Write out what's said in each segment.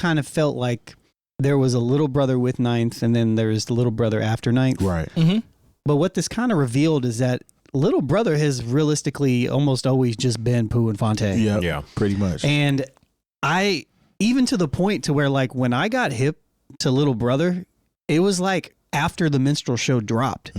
kind of felt like there was a little brother with Ninth, and then there's the little brother after Ninth. Right. But what this kind of revealed is that little brother has realistically almost always just been Pooh and Fonte. Yeah, pretty much. And I, even to the point to where, like, when I got hip to little brother, it was like after the minstrel show dropped.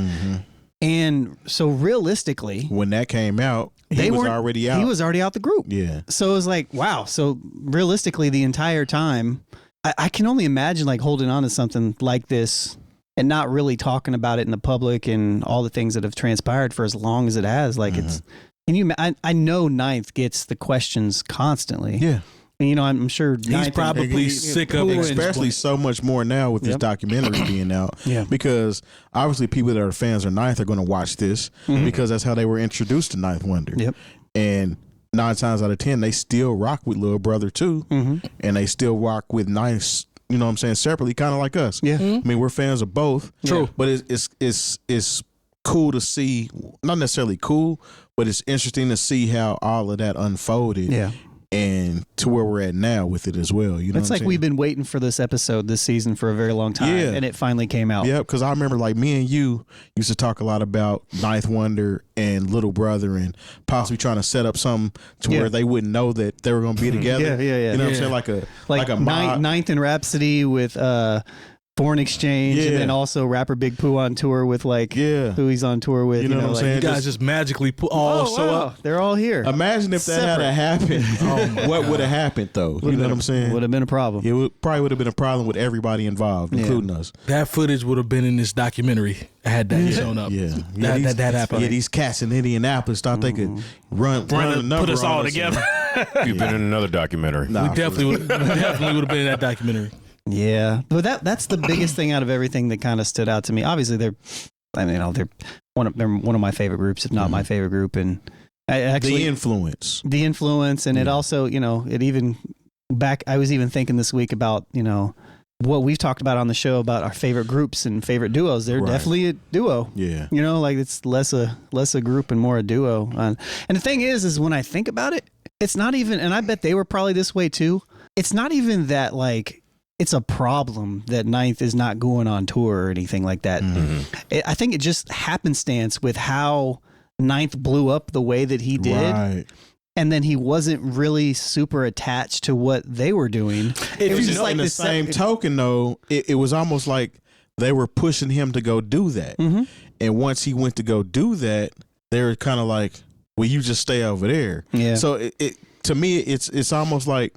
And so realistically, when that came out, he was already out. He was already out the group. Yeah. So it was like, wow. So realistically, the entire time, I can only imagine like holding on to something like this and not really talking about it in the public and all the things that have transpired for as long as it has. Like it's, and I know Ninth gets the questions constantly. Yeah. And, you know, I'm sure he's probably sick of it. Especially so much more now with this documentary being out. Yeah. Because obviously people that are fans of Ninth are going to watch this because that's how they were introduced to Ninth Wonder. Yep. And 9 times out of 10, they still rock with Little Brother too. And they still rock with Ninth, you know what I'm saying, separately, kind of like us. Yeah. I mean, we're fans of both. True. But it's cool to see, not necessarily cool, but it's interesting to see how all of that unfolded. Yeah. And to where we're at now with it as well. You know, it's like we've been waiting for this episode this season for a very long time, and it finally came out. Yeah, because I remember like me and you used to talk a lot about Ninth Wonder and Little Brother and possibly trying to set up something to where they wouldn't know that they were going to be together. Yeah. You know what I'm saying? Like a Ninth and Rhapsody with Foreign Exchange, and then also rapper Big Pooh on tour with like who he's on tour with. You know what I'm saying? You guys just magically they're all here. Imagine if that had happened. What would have happened though? You know what I'm saying? Would have been a problem. It probably would have been a problem with everybody involved, including us. That footage would have been in this documentary had that shown up. That happened. Yeah, these cats in Indianapolis thought they could run a number put us all on together. You've been in another documentary. We definitely would have been in that documentary. Yeah, but that's the biggest thing out of everything that kind of stood out to me. Obviously, they're one of my favorite groups, if not my favorite group, and the influence, and it also, you know, it even back. I was even thinking this week about, you know, what we've talked about on the show about our favorite groups and favorite duos. They're definitely a duo. Yeah, you know, like it's less a group and more a duo. And the thing is when I think about it, it's not even. And I bet they were probably this way too. It's not even that like. It's a problem that Ninth is not going on tour or anything like that. I think it just happenstance with how Ninth blew up the way that he did. Right. And then he wasn't really super attached to what they were doing. It was just like the same token, though, it was almost like they were pushing him to go do that. And once he went to go do that, they were kind of like, well, you just stay over there. Yeah. So it to me, it's almost like...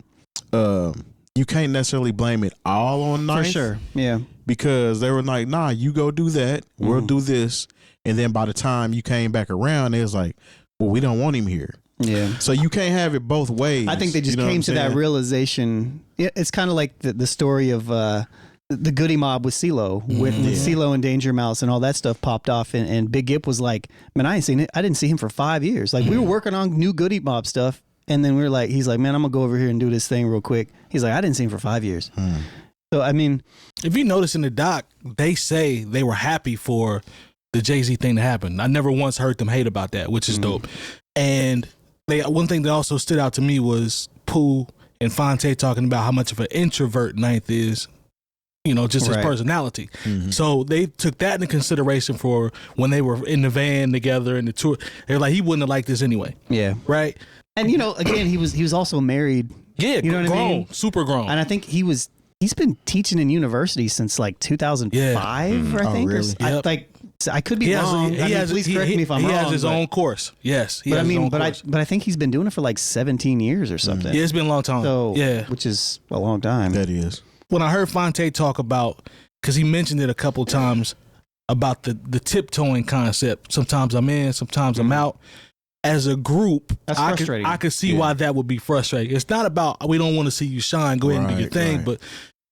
you can't necessarily blame it all on Ninth. For sure, yeah. Because they were like, nah, you go do that, we'll do this. And then by the time you came back around, it was like, well, we don't want him here. Yeah. So you can't have it both ways. I think they just came to that realization. It's kind of like the story of the Goody Mob with CeeLo, with CeeLo and Danger Mouse and all that stuff popped off. And Big Gip was like, man, I didn't see him for 5 years. Like we were working on new Goody Mob stuff. And then we were like, he's like, man, I'm going to go over here and do this thing real quick. He's like, I didn't see him for 5 years. So, I mean. If you notice in the doc, they say they were happy for the Jay-Z thing to happen. I never once heard them hate about that, which is dope. And one thing that also stood out to me was Pooh and Fonte talking about how much of an introvert Ninth is. You know, just his personality. So they took that into consideration for when they were in the van together and the tour. They were like, he wouldn't have liked this anyway. Yeah. Right? And, you know, again, he was also married. Yeah, you know what I mean? Super grown. And I think he's been teaching in university since like 2005, I think. Oh, really? I could be wrong. Please correct me if I'm wrong. He has his own course. Yes. But I think he's been doing it for like 17 years or something. Yeah, it's been a long time. So, which is a long time. That is. When I heard Fonte talk about, because he mentioned it a couple times about the tiptoeing concept. Sometimes I'm in, sometimes I'm out. As a group, I could see why that would be frustrating. It's not about we don't want to see you shine, go ahead and do your thing, but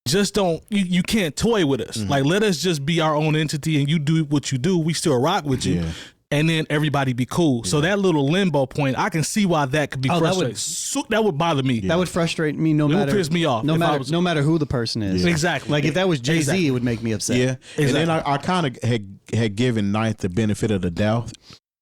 just don't, you can't toy with us. Like, let us just be our own entity and you do what you do. We still rock with you. And then everybody be cool. So that little limbo point, I can see why that could be frustrating. That would bother me. That would frustrate me no matter. It would piss me off. No matter who the person is. Exactly. Like if that was Jay-Z, it would make me upset. Yeah. Exactly. And then I kind of had given Ninth the benefit of the doubt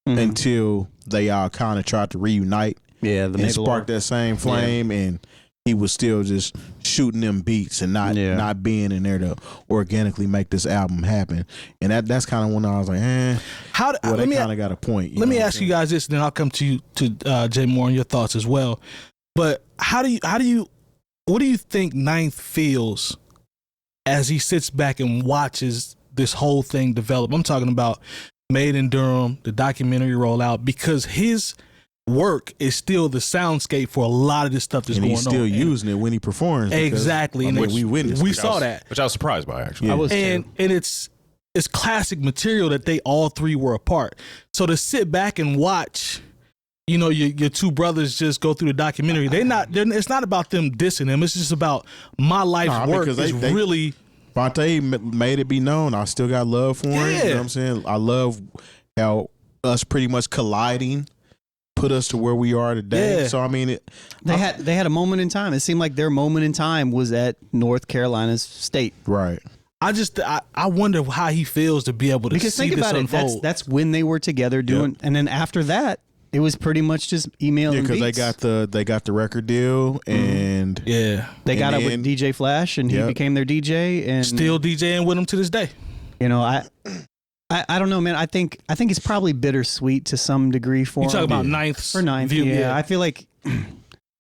until they all kind of tried to reunite. Yeah. And spark that same flame. And he was still just shooting them beats and not being in there to organically make this album happen. And that's kind of when I was like, they kind of got a point. Let me ask you guys this, and then I'll come to you, to Jay Moore, and your thoughts as well. But what do you think 𝐁𝐻 feels as he sits back and watches this whole thing develop? I'm talking about Made in Durham, the documentary rollout, because his work is still the soundscape for a lot of this stuff that's going on. And he's still using it when he performs. Exactly. And we witnessed. We saw that. Which I was surprised by, actually. Yeah. I was and it's classic material that they all three were a part. So to sit back and watch, your two brothers just go through the documentary, it's not about them dissing them. It's just about my life's work is really... Phonte made it be known. I still got love for him. Yeah. You know what I'm saying? I love how us pretty much colliding put us to where we are today. Yeah. So I mean, they had a moment in time. It seemed like their moment in time was at North Carolina's state. Right. I wonder how he feels to be able to see think this about unfold. it. That's when they were together doing, and then after that, it was pretty much just email and because beats. they got the record deal, and they got up with DJ Flash, and he became their DJ, and still DJing with him to this day. I don't know, man. I think it's probably bittersweet to some degree for him. You talk about 𝐁𝐻's for 𝐁𝐻. view. Yeah, I feel like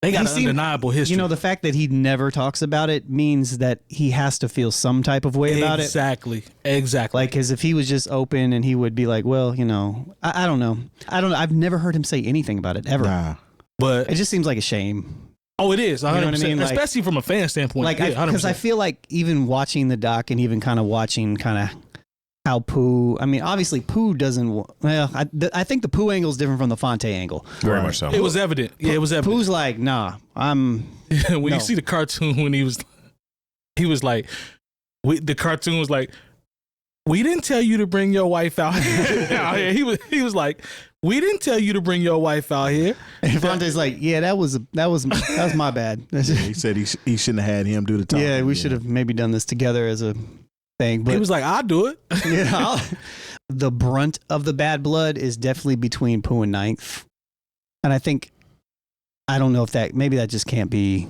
they got an undeniable history. The fact that he never talks about it means that he has to feel some type of way about it. Exactly. Like, because if he was just open and he would be like, well, I don't know. I've never heard him say anything about it ever. Nah. But it just seems like a shame. Oh, it is. 100%. You know what I mean? Especially from a fan standpoint. Because I feel like even watching the doc and even kind of watching how Pooh, I mean, obviously Pooh doesn't, well, I think the Pooh angle is different from the Fonte angle. Very much so. It was evident. Yeah, it was evident. Pooh's like, nah, you see the cartoon when he was like, the cartoon was like, we didn't tell you to bring your wife out here. He was like, we didn't tell you to bring your wife out here. And Fonte's like, yeah, that was my bad. He said he shouldn't have had him do the talking. Yeah, we should have maybe done this together as a thing. But he was like, I'll do it. The brunt of the bad blood is definitely between Pooh and 𝐁𝐻. And I don't know if maybe that just can't be.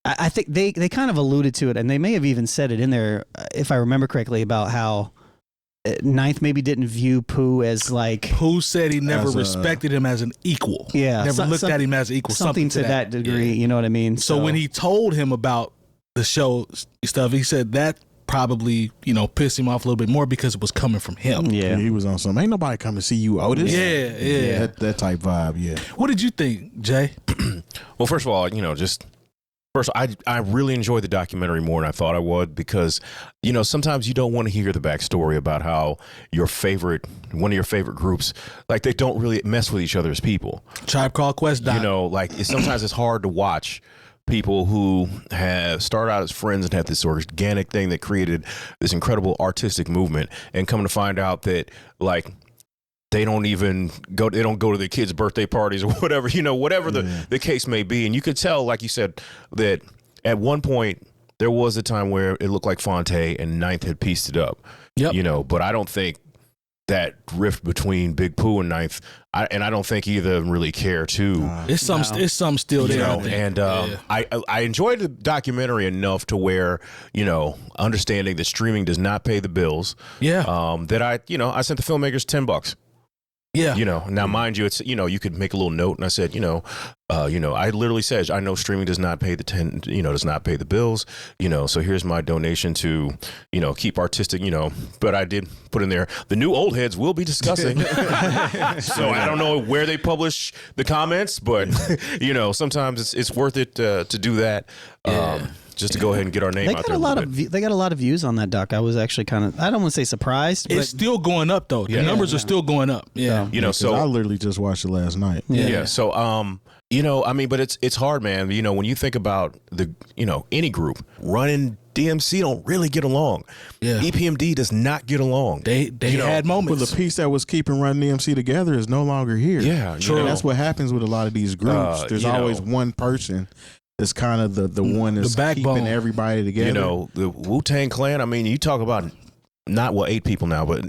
I think they kind of alluded to it, and they may have even said it in there, if I remember correctly, about how 𝐁𝐻 maybe didn't view Pooh as like. Pooh said he never respected him as an equal. Yeah. Never looked at him as an equal. Something to that degree, you know what I mean? So when he told him about the show stuff, he said that probably, pissed him off a little bit more because it was coming from him. Yeah. He was on something. Ain't nobody come to see you, Otis. Yeah. That type vibe, yeah. What did you think, Jay? Well, first of all, I really enjoyed the documentary more than I thought I would because, sometimes you don't want to hear the backstory about how one of your favorite groups, like they don't really mess with each other as people. Tribe Called Quest. Sometimes it's hard to watch people who have started out as friends and have this organic thing that created this incredible artistic movement, and come to find out that they don't go to their kids' birthday parties or whatever, whatever the case may be. And you could tell, like you said, that at one point there was a time where it looked like Fonte and 𝐁𝐻 had pieced it up. Yep. But I don't think that rift between Big Pooh and 𝐁𝐻, I don't think either of them really care too. It's some still there. And I enjoyed the documentary enough to where, understanding that streaming does not pay the bills. Yeah. That I sent the filmmakers $10. Yeah. Now mind you, it's, you could make a little note, and I said, I literally said, I know streaming does not pay does not pay the bills, so here's my donation to, keep artistic, but I did put in there, the new old heads will be discussing. So I don't know where they publish the comments, but, sometimes it's worth it to do that. Just to go ahead and get our name out there. They got a lot of views on that doc. I was actually I don't want to say surprised, but it's still going up though. The numbers are still going up. Yeah. So I literally just watched it last night. Yeah. So but it's hard, man. When you think about any group running, DMC don't really get along. Yeah. EPMD does not get along. They had moments. Well, the piece that was keeping Run DMC together is no longer here. Yeah. True. That's what happens with a lot of these groups. There's always one person that's kind of the one that's keeping everybody together. The Wu-Tang Clan, you talk about 8 people now, but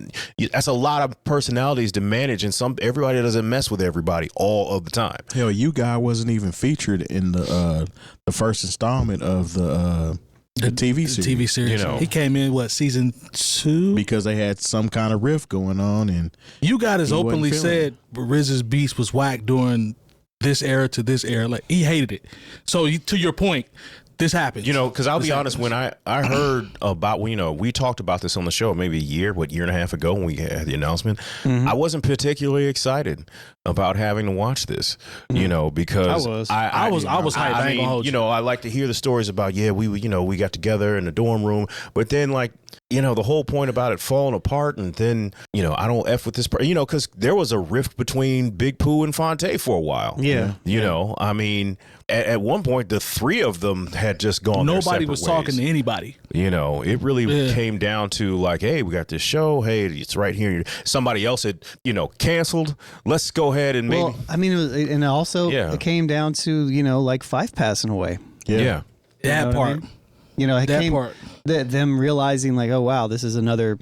that's a lot of personalities to manage, and everybody doesn't mess with everybody all of the time. Hell, you guy wasn't even featured in the first installment of the TV series. The TV series. You know. He came in season 2 because they had some kind of rift going on, and you guys he openly wasn't feeling said RZA's beats was whack during this era to this era. Like, he hated it. So to your point, this happens. You know, because I'll be honest, when I heard about, we talked about this on the show maybe a year and a half ago when we had the announcement, I wasn't particularly excited about having to watch this, because I was hyped. I ain't gonna hold you. I like to hear the stories about, we got together in the dorm room, but then the whole point about it falling apart, and then, I don't F with this person, because there was a rift between Big Pooh and Fonte for a while. Yeah. I mean, at one point, the three of them had just gone their Nobody separate was ways. talking to anybody. It really came down to hey, we got this show. Hey, it's right here. Somebody else had, canceled. Let's go ahead and maybe. Well, I mean, it came down to, Fife passing away. Yeah. That part. Part. Them realizing oh wow, this is another,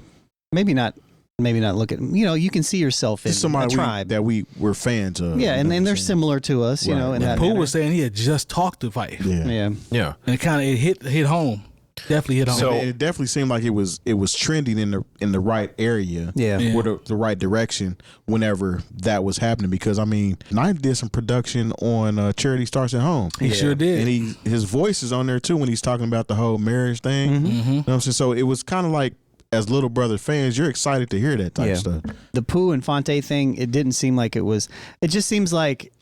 maybe not look at, you can see yourself in somebody a tribe that we were fans of. Yeah, and they're similar to us, Right. in that Pooh manner. was saying he had just talked to Fife. Yeah. Yeah. And it kind of hit home. Definitely hit home. So- It definitely seemed like it was trending in the right area, Yeah. or the right direction whenever that was happening. Because Knife did some production on Charity Starts at Home. He sure did. And his voice is on there too when he's talking about the whole marriage thing. You know what I'm saying? So it was kind of like, as Little Brother fans, you're excited to hear that type of stuff. The Pooh and Fonte thing, it didn't seem like it was. It just seems like,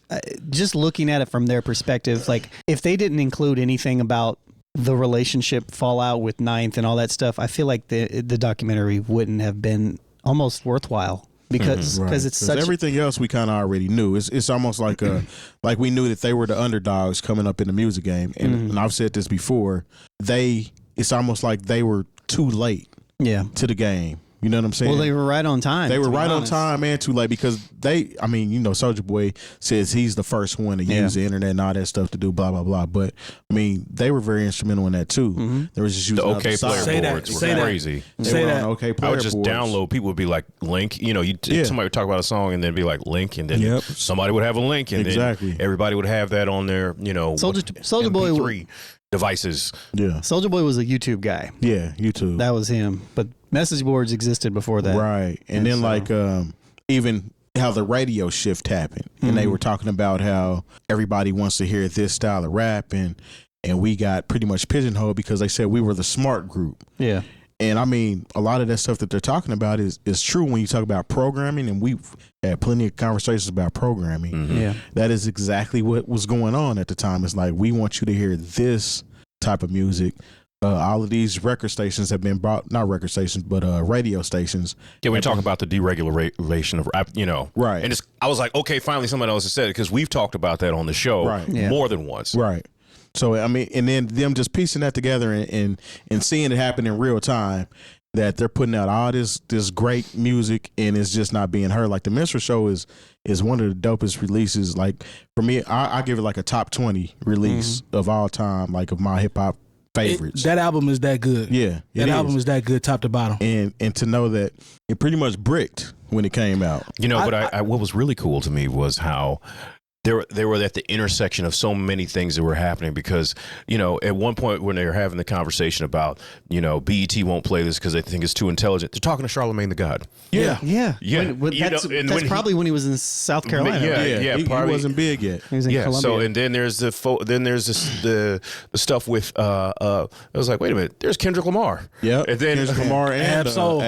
just looking at it from their perspective, if they didn't include anything about the relationship fallout with Ninth and all that stuff, I feel like the documentary wouldn't have been almost worthwhile, because it's such everything else we kind of already knew. It's almost like like we knew that they were the underdogs coming up in the music game, and I've said this before. It's almost like they were too late. Yeah. To the game. You know what I'm saying? Well, they were right on time. They were right on time and too late, because Soulja Boy says he's the first one to use the internet and all that stuff to do blah, blah, blah. But, they were very instrumental in that too. They were just using The OK Player Say that. boards were Say that. crazy. They were on OK Player I would just boards. download. People would be like, link. Somebody would talk about a song and then be like, link, and then Yep. somebody would have a link, and Exactly. then everybody would have that on their, Soulja Boy MP3 devices. Yeah. Soulja Boy was a YouTube guy. Yeah, YouTube. That was him. But message boards existed before that. Right. And then even how the radio shift happened. And they were talking about how everybody wants to hear this style of rap, and we got pretty much pigeonholed because they said we were the smart group. Yeah. And a lot of that stuff that they're talking about is true when you talk about programming, and we've had plenty of conversations about programming. Yeah. That is exactly what was going on at the time. It's like, we want you to hear this type of music. All of these record stations have been brought, not record stations, but radio stations. Yeah, we talk about the deregulation of rap, Right. And I was like, okay, finally somebody else has said it, because we've talked about that on the show more than once. Right. So, and then them just piecing that together and seeing it happen in real time, that they're putting out all this great music and it's just not being heard. Like, the Minstrel Show is one of the dopest releases. Like, for me, I give it a top 20 release of all time, of my hip hop favorites. That album is that good. Yeah. That album is that good top to bottom. And to know that it pretty much bricked when it came out. But what was really cool to me was how they were at the intersection of so many things that were happening, because, at one point when they were having the conversation about, BET won't play this because they think it's too intelligent, they're talking to Charlemagne the God. Yeah. That's probably when he was in South Carolina. He wasn't big yet. He was in Columbia. So, and then there's the stuff with I was like, wait a minute, there's Kendrick Lamar. Yeah. And then Kendrick Lamar and Ab-Soul.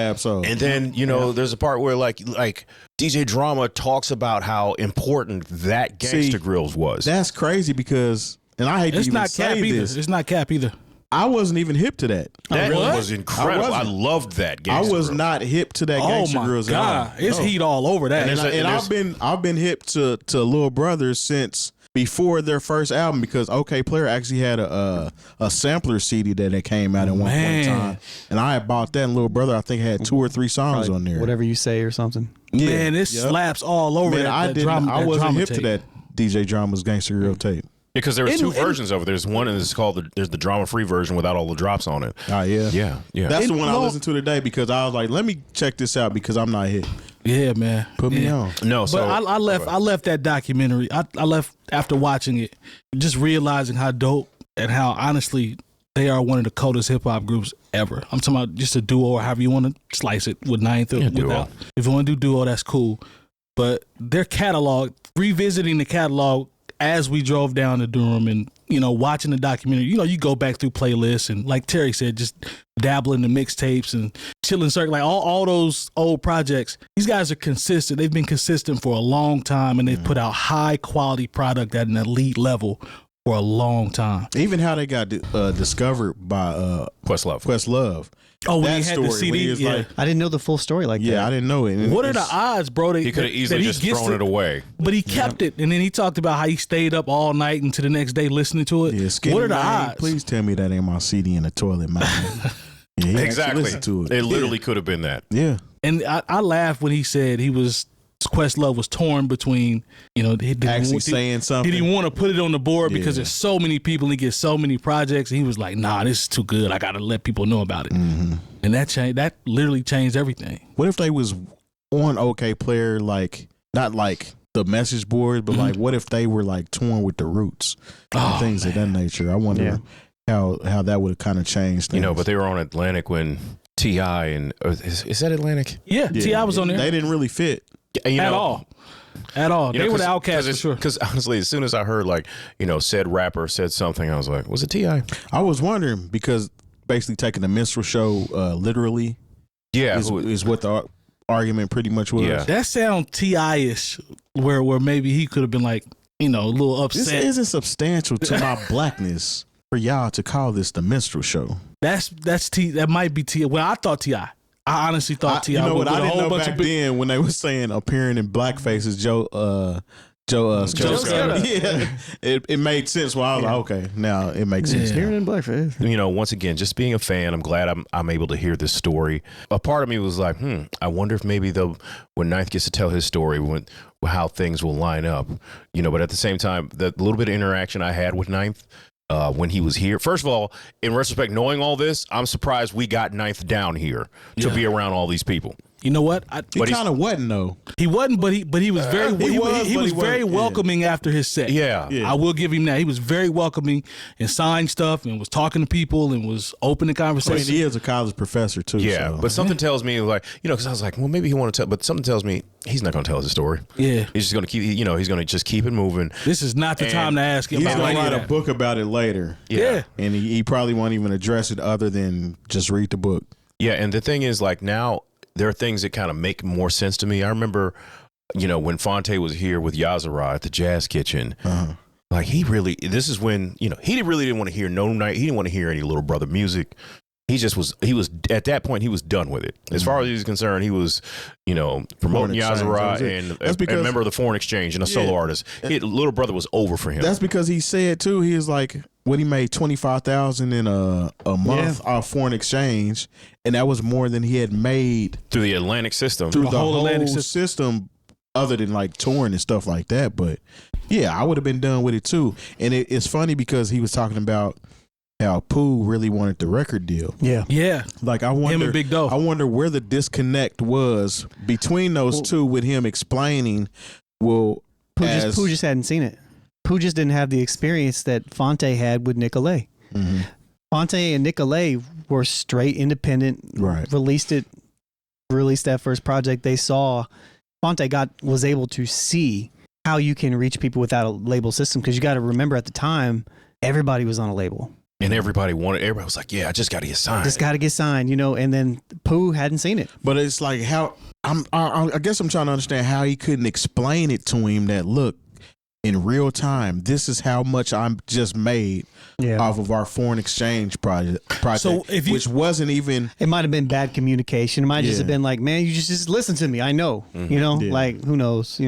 And then there's a part where like DJ Drama talks about how important that Gangsta Grills was. That's crazy, because, and I hate to even say this, It's not cap either. I wasn't even hip to that. That was incredible. I loved that Gangsta I was Grills. not hip to that Gangsta Grills. Oh my God, it's heat all over that. And I've been hip to Lil Brother since before their first album, because OK Player actually had a sampler CD that came out at one point in time, and I had bought that. And Lil Brother, I think, had 2 or 3 songs on there. Whatever you say or something. Man, this slaps all over. Man, I wasn't hip to that DJ Drama's Gangsta Grill tape. Because there was two versions of it. There's one that's called there's the drama-free version without all the drops on it. Oh yeah. Yeah. That's the one I listened to today because I was like, let me check this out because I'm not hit. Yeah, man. Put me on. No, so but I left that documentary. I left after watching it, just realizing how dope and how honestly they are one of the coldest hip hop groups ever. I'm talking about just a duo or however you want to slice it with Ninth or without. If you want to do duo, that's cool. But their catalog, revisiting the catalog as we drove down to Durham and, watching the documentary, you go back through playlists and like Terry said, just dabbling in the mixtapes and chilling circle, like all those old projects. These guys are consistent. They've been consistent for a long time and they've put out high quality product at an elite level for a long time. Even how they got discovered by Questlove. Oh, when he had the CD, like, I didn't know the full story like that. Yeah, I didn't know it. What are the odds, bro? He could have easily just thrown it away. But he kept it, and then he talked about how he stayed up all night and to the next day listening to it. Yeah, what are the odds? Please tell me that ain't my CD in the toilet, man. Yeah, exactly. To it. It literally could have been that. Yeah. And I laughed when he said Questlove was torn between, actually saying something. He didn't want to put it on the board because there's so many people, he gets so many projects, and he was like, nah, this is too good. I got to let people know about it. Mm-hmm. And that literally changed everything. What if they was on OK Player, like, not like the message board, but like, what if they were like torn with the Roots and things of that nature? I wonder how that would have kind of changed things. But they were on Atlantic when T.I. and is that Atlantic? Yeah, T.I. was on there. They didn't really fit. At all. They were the outcasts for sure. Because honestly, as soon as I heard said rapper said something, I was like, was it T.I.? I was wondering because basically taking the minstrel show literally is what the argument pretty much was. Yeah. That sound T.I.-ish where maybe he could have been like, a little upset. This isn't substantial to my blackness for y'all to call this the minstrel show. That might be T.I. Well, I thought T.I. I honestly thought T.I. You know what? I didn't know back then when they were saying appearing in blackface is Joe Scott. Yeah, it made sense. Well, I was like, okay, now it makes sense. Appearing in blackface. Once again, just being a fan, I'm glad I'm able to hear this story. A part of me was like, I wonder if maybe when Ninth gets to tell his story, how things will line up. But at the same time, the little bit of interaction I had with Ninth. When he was here. First of all, in retrospect, knowing all this, I'm surprised we got Ninth down here to be around all these people. You know what? He kind of wasn't though. He wasn't, but he was very he was very welcoming after his set. Yeah. I will give him that. He was very welcoming and signed stuff and was talking to people and was open to conversation. I mean, he is a college professor too. Yeah, so. but something tells me because I was like, well, maybe he want to tell, but something tells me he's not going to tell us a story. Yeah, he's just going to keep. He's going to just keep it moving. This is not the time to ask him. He's going to write a book about it later. Yeah, and he probably won't even address it other than just read the book. Yeah, and the thing is, now there are things that kind of make more sense to me. I remember, when Fonte was here with Yazara at the Jazz Kitchen. Like this is when, he really didn't want to hear he didn't want to hear any Little Brother music. He was at that point, he was done with it. As far as he was concerned, he was, promoting Yazara and a member of the Foreign Exchange and a solo artist. Little Brother was over for him. That's because he said too, he was like, when he made $25,000 in a month off Foreign Exchange, and that was more than he had made through the Atlantic system. Through the whole Atlantic system, other than like touring and stuff like that. But yeah, I would have been done with it too. And it's funny because he was talking about how Pooh really wanted the record deal. Yeah. Like I wonder, him and Big Doe. I wonder where the disconnect was between those two, with him explaining. Pooh just hadn't seen it. Pooh just didn't have the experience that Fonte had with Nicolay. Mm-hmm. Fonte and Nicolay were straight independent. Right. Released that first project. They saw Fonte was able to see how you can reach people without a label system, because you got to remember at the time everybody was on a label. And everybody was like, yeah, I just got to get signed. Just got to get signed, and then Pooh hadn't seen it. But it's like I guess I'm trying to understand how he couldn't explain it to him that, look, in real time, this is how much I'm just made off of our foreign exchange project. So which wasn't even. It might have been bad communication. It might just have been like, man, you just listen to me. I know, like who knows,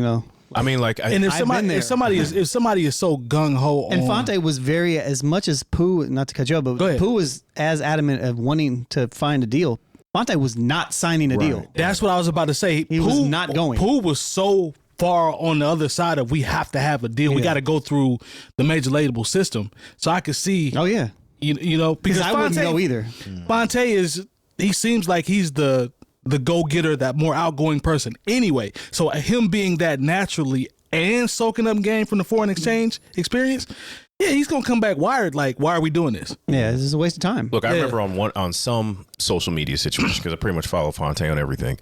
I mean, like, and if somebody is so gung ho, and Fonte was very, as much as Pooh, not to cut you off, but Pooh was as adamant of wanting to find a deal. Fonte was not signing a deal. That's what I was about to say. He was not going. Pooh was so far on the other side of we have to have a deal. We got to go through the major label system. So I could see. Oh yeah. You know, because I wouldn't know either. Phonte he seems like he's the go-getter, that more outgoing person anyway. So him being that naturally and soaking up game from the foreign exchange experience, yeah, he's gonna come back wired. Like, why are we doing this? Yeah, this is a waste of time. Look, I remember on some social media situation, because I pretty much follow Phonte on everything.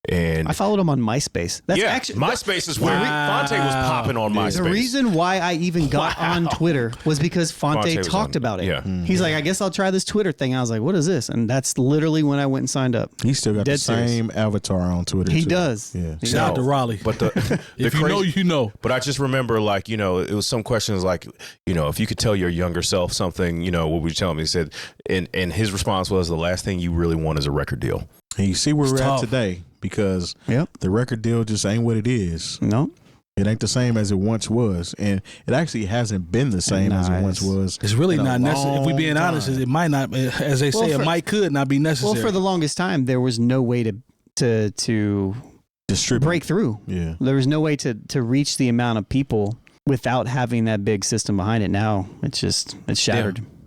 And I followed him on MySpace. That's actually MySpace is where Phonte was popping on MySpace. The reason why I even got on Twitter was because Phonte talked about it. Yeah. He's like, I guess I'll try this Twitter thing. I was like, what is this? And that's literally when I went and signed up. He still got the same avatar on Twitter. He does. Yeah. Shout out to Raleigh. But if you know, you know. But I just remember, like, you know, it was some questions like, you know, if you could tell your younger self something, you know, what would you tell him? He said, and his response was, the last thing you really want is a record deal. And you see where we're at today, because the record deal just ain't what it is. No. It ain't the same as it once was. And it actually hasn't been the same as it once was. It's really not necessary. If we're being honest, it might not, as they say, it could not be necessary. Well, for the longest time, there was no way to distribute, break through. Yeah. There was no way to reach the amount of people without having that big system behind it. Now it's shattered.